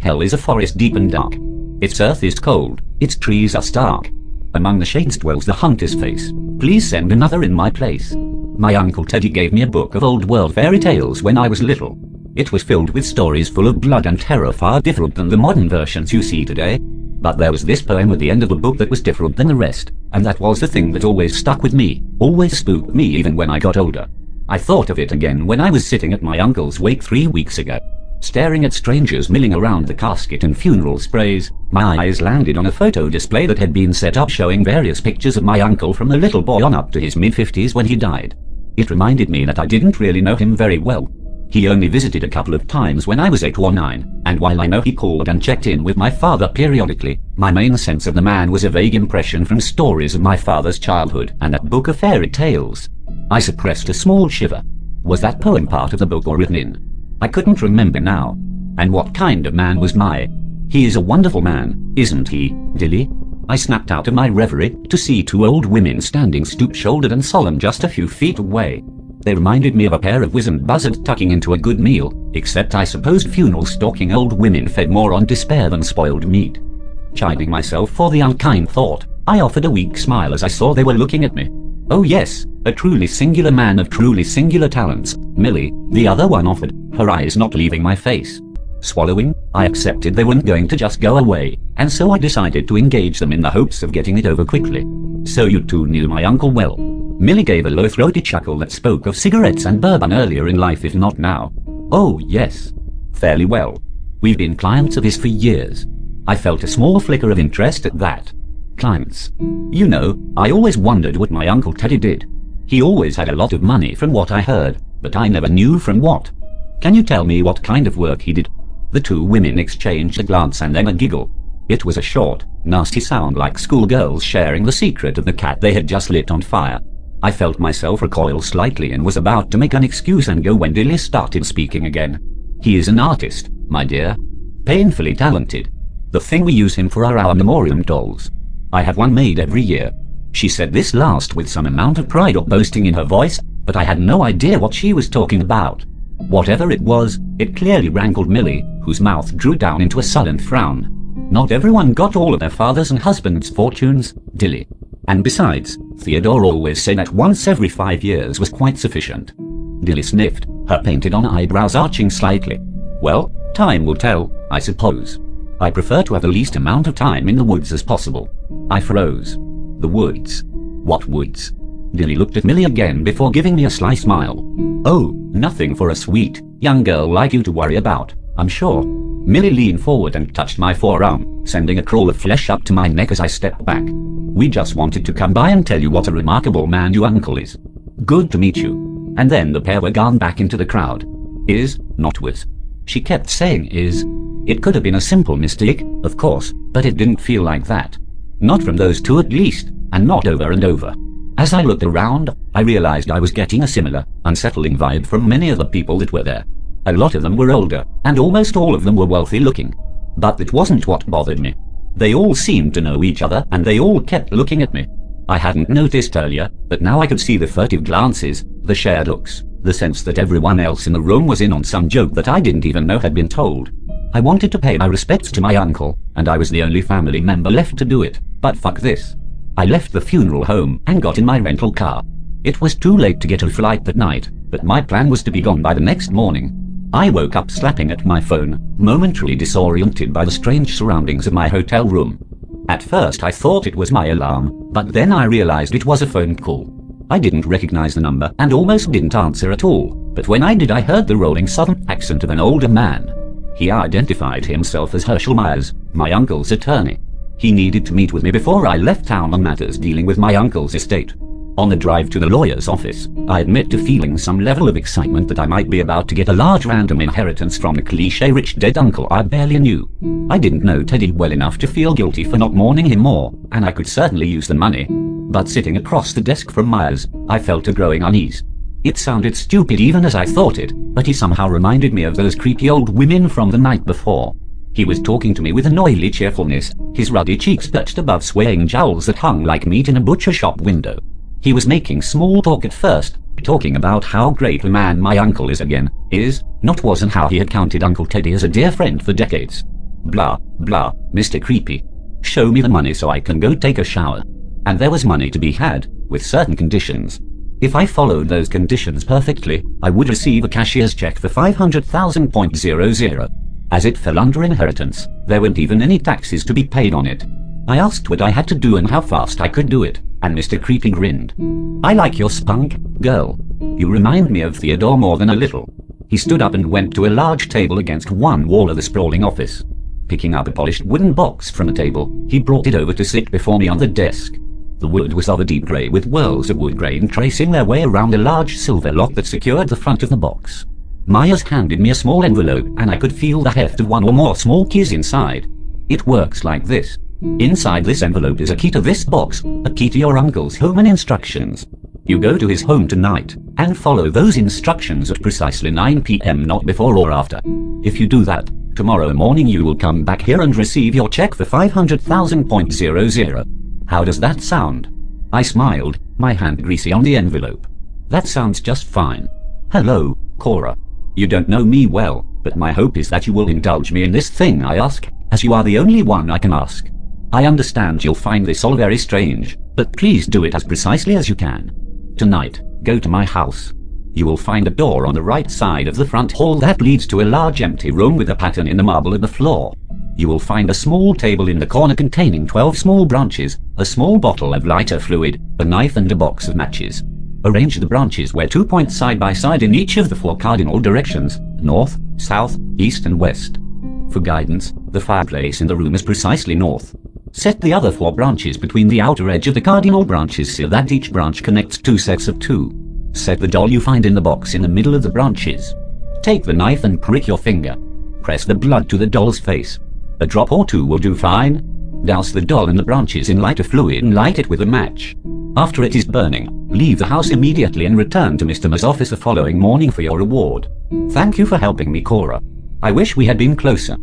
Hell is a forest deep and dark. Its earth is cold, its trees are stark. Among the shades dwells the hunter's face. Please send another in my place. My Uncle Teddy gave me a book of old world fairy tales when I was little. It was filled with stories full of blood and terror, far different than the modern versions you see today. But there was this poem at the end of the book that was different than the rest, and that was the thing that always stuck with me, always spooked me even when I got older. I thought of it again when I was sitting at my uncle's wake 3 weeks ago. Staring at strangers milling around the casket and funeral sprays, my eyes landed on a photo display that had been set up showing various pictures of my uncle from a little boy on up to his mid-50s when he died. It reminded me that I didn't really know him very well. He only visited a couple of times when I was 8 or 9, and while I know he called and checked in with my father periodically, my main sense of the man was a vague impression from stories of my father's childhood and that book of fairy tales. I suppressed a small shiver. Was that poem part of the book or written in? I couldn't remember now. And what kind of man was my? He is a wonderful man, isn't he, Dilly? I snapped out of my reverie to see 2 old women standing stoop-shouldered and solemn just a few feet away. They reminded me of a pair of wizened buzzards tucking into a good meal, except I supposed funeral-stalking old women fed more on despair than spoiled meat. Chiding myself for the unkind thought, I offered a weak smile as I saw they were looking at me. Oh yes, a truly singular man of truly singular talents, Millie, the other one offered, her eyes not leaving my face. Swallowing, I accepted they weren't going to just go away, and so I decided to engage them in the hopes of getting it over quickly. So you two knew my uncle well. Millie gave a low-throaty chuckle that spoke of cigarettes and bourbon earlier in life, if not now. Oh yes, fairly well. We've been clients of his for years. I felt a small flicker of interest at that. Clients. You know, I always wondered what my Uncle Teddy did. He always had a lot of money from what I heard, but I never knew from what. Can you tell me what kind of work he did? The 2 women exchanged a glance and then a giggle. It was a short, nasty sound like schoolgirls sharing the secret of the cat they had just lit on fire. I felt myself recoil slightly and was about to make an excuse and go when Dilly started speaking again. He is an artist, my dear. Painfully talented. The thing we use him for are our memoriam dolls. I have one made every year. She said this last with some amount of pride or boasting in her voice, but I had no idea what she was talking about. Whatever it was, it clearly rankled Millie, whose mouth drew down into a sullen frown. Not everyone got all of their fathers' and husbands' fortunes, Dilly. And besides, Theodore always said that once every 5 years was quite sufficient. Dilly sniffed, her painted-on eyebrows arching slightly. Well, time will tell, I suppose. I prefer to have the least amount of time in the woods as possible. I froze. The woods. What woods? Dilly looked at Millie again before giving me a sly smile. Oh, nothing for a sweet, young girl like you to worry about, I'm sure. Millie leaned forward and touched my forearm, sending a crawl of flesh up to my neck as I stepped back. We just wanted to come by and tell you what a remarkable man your uncle is. Good to meet you. And then the pair were gone back into the crowd. Is, not was. She kept saying is. It could have been a simple mistake, of course, but it didn't feel like that. Not from those 2 at least, and not over and over. As I looked around, I realized I was getting a similar, unsettling vibe from many of the people that were there. A lot of them were older, and almost all of them were wealthy looking. But that wasn't what bothered me. They all seemed to know each other, and they all kept looking at me. I hadn't noticed earlier, but now I could see the furtive glances, the shared looks, the sense that everyone else in the room was in on some joke that I didn't even know had been told. I wanted to pay my respects to my uncle, and I was the only family member left to do it, but fuck this. I left the funeral home and got in my rental car. It was too late to get a flight that night, but my plan was to be gone by the next morning. I woke up slapping at my phone, momentarily disoriented by the strange surroundings of my hotel room. At first I thought it was my alarm, but then I realized it was a phone call. I didn't recognize the number and almost didn't answer at all, but when I did I heard the rolling southern accent of an older man. He identified himself as Herschel Myers, my uncle's attorney. He needed to meet with me before I left town on matters dealing with my uncle's estate. On the drive to the lawyer's office, I admit to feeling some level of excitement that I might be about to get a large random inheritance from the cliché rich dead uncle I barely knew. I didn't know Teddy well enough to feel guilty for not mourning him more, and I could certainly use the money. But sitting across the desk from Myers, I felt a growing unease. It sounded stupid even as I thought it, but he somehow reminded me of those creepy old women from the night before. He was talking to me with an oily cheerfulness, his ruddy cheeks perched above swaying jowls that hung like meat in a butcher shop window. He was making small talk at first, talking about how great a man my uncle is again, not was, and how he had counted Uncle Teddy as a dear friend for decades. Blah, blah, Mr. Creepy. Show me the money so I can go take a shower. And there was money to be had, with certain conditions. If I followed those conditions perfectly, I would receive a cashier's check for 500,000.00. As it fell under inheritance, there weren't even any taxes to be paid on it. I asked what I had to do and how fast I could do it, and Mr. Creepy grinned. I like your spunk, girl. You remind me of Theodore more than a little. He stood up and went to a large table against one wall of the sprawling office. Picking up a polished wooden box from the table, he brought it over to sit before me on the desk. The wood was of a deep grey with whirls of wood grain tracing their way around a large silver lock that secured the front of the box. Myers handed me a small envelope and I could feel the heft of one or more small keys inside. It works like this. Inside this envelope is a key to this box, a key to your uncle's home and instructions. You go to his home tonight and follow those instructions at precisely 9 p.m. not before or after. If you do that, tomorrow morning you will come back here and receive your check for 500,000.00. How does that sound? I smiled, my hand greasy on the envelope. That sounds just fine. Hello, Cora. You don't know me well, but my hope is that you will indulge me in this thing I ask, as you are the only one I can ask. I understand you'll find this all very strange, but please do it as precisely as you can. Tonight, go to my house. You will find a door on the right side of the front hall that leads to a large empty room with a pattern in the marble of the floor. You will find a small table in the corner containing 12 small branches, a small bottle of lighter fluid, a knife and a box of matches. Arrange the branches where 2 points side by side in each of the 4 cardinal directions, north, south, east and west. For guidance, the fireplace in the room is precisely north. Set the other 4 branches between the outer edge of the cardinal branches so that each branch connects 2 sets of 2. Set the doll you find in the box in the middle of the branches. Take the knife and prick your finger. Press the blood to the doll's face. A drop or 2 will do fine. Douse the doll in the branches in lighter fluid and light it with a match. After it is burning, leave the house immediately and return to Mr. Ma's office the following morning for your reward. Thank you for helping me, Cora. I wish we had been closer.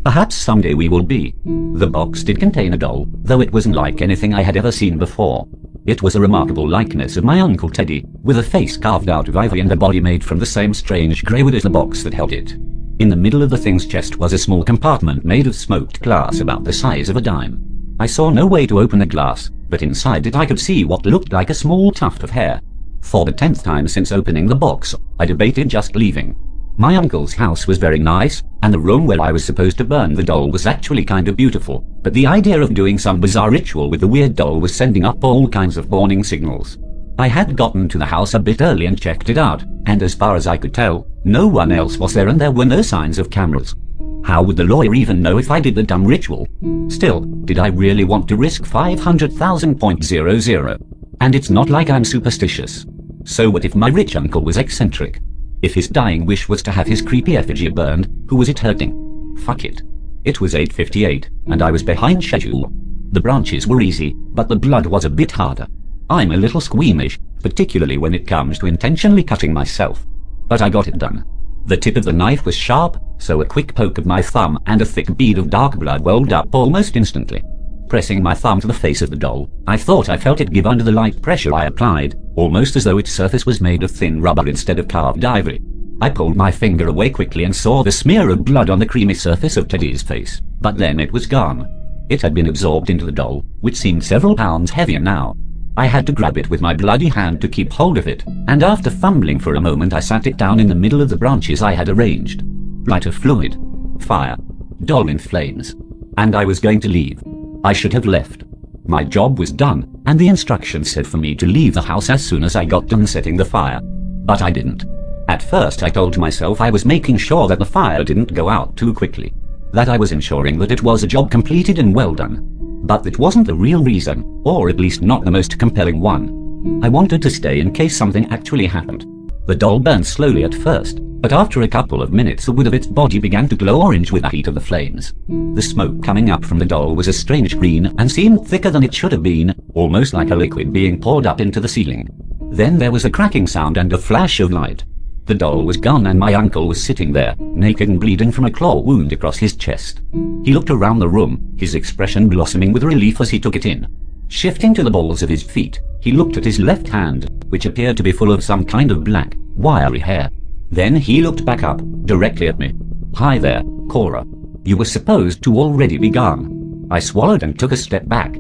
Perhaps someday we will be. The box did contain a doll, though it wasn't like anything I had ever seen before. It was a remarkable likeness of my Uncle Teddy, with a face carved out of ivory and a body made from the same strange grey wood as the box that held it. In the middle of the thing's chest was a small compartment made of smoked glass about the size of a dime. I saw no way to open the glass, but inside it I could see what looked like a small tuft of hair. For the 10th time since opening the box, I debated just leaving. My uncle's house was very nice, and the room where I was supposed to burn the doll was actually kind of beautiful, but the idea of doing some bizarre ritual with the weird doll was sending up all kinds of warning signals. I had gotten to the house a bit early and checked it out, and as far as I could tell, no one else was there and there were no signs of cameras. How would the lawyer even know if I did the dumb ritual? Still, did I really want to risk 500,000.00? And it's not like I'm superstitious. So what if my rich uncle was eccentric? If his dying wish was to have his creepy effigy burned, who was it hurting? Fuck it. It was 8:58, and I was behind schedule. The branches were easy, but the blood was a bit harder. I'm a little squeamish, particularly when it comes to intentionally cutting myself. But I got it done. The tip of the knife was sharp, so a quick poke of my thumb and a thick bead of dark blood welled up almost instantly. Pressing my thumb to the face of the doll, I thought I felt it give under the light pressure I applied, almost as though its surface was made of thin rubber instead of carved ivory. I pulled my finger away quickly and saw the smear of blood on the creamy surface of Teddy's face, but then it was gone. It had been absorbed into the doll, which seemed several pounds heavier now. I had to grab it with my bloody hand to keep hold of it, and after fumbling for a moment I sat it down in the middle of the branches I had arranged. Lighter fluid. Fire. Doll in flames. And I was going to leave. I should have left. My job was done, and the instructions said for me to leave the house as soon as I got done setting the fire. But I didn't. At first I told myself I was making sure that the fire didn't go out too quickly. That I was ensuring that it was a job completed and well done. But that wasn't the real reason, or at least not the most compelling one. I wanted to stay in case something actually happened. The doll burned slowly at first, but after a couple of minutes the wood of its body began to glow orange with the heat of the flames. The smoke coming up from the doll was a strange green and seemed thicker than it should have been, almost like a liquid being poured up into the ceiling. Then there was a cracking sound and a flash of light. The doll was gone and my uncle was sitting there, naked and bleeding from a claw wound across his chest. He looked around the room, his expression blossoming with relief as he took it in. Shifting to the balls of his feet, he looked at his left hand, which appeared to be full of some kind of black, wiry hair. Then he looked back up, directly at me. "Hi there, Cora. You were supposed to already be gone. I swallowed and took a step back.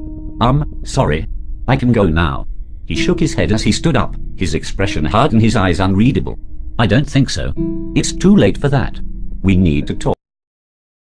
Sorry. I can go now. He shook his head as he stood up, his expression hard and his eyes unreadable. I don't think so. It's too late for that. We need to talk.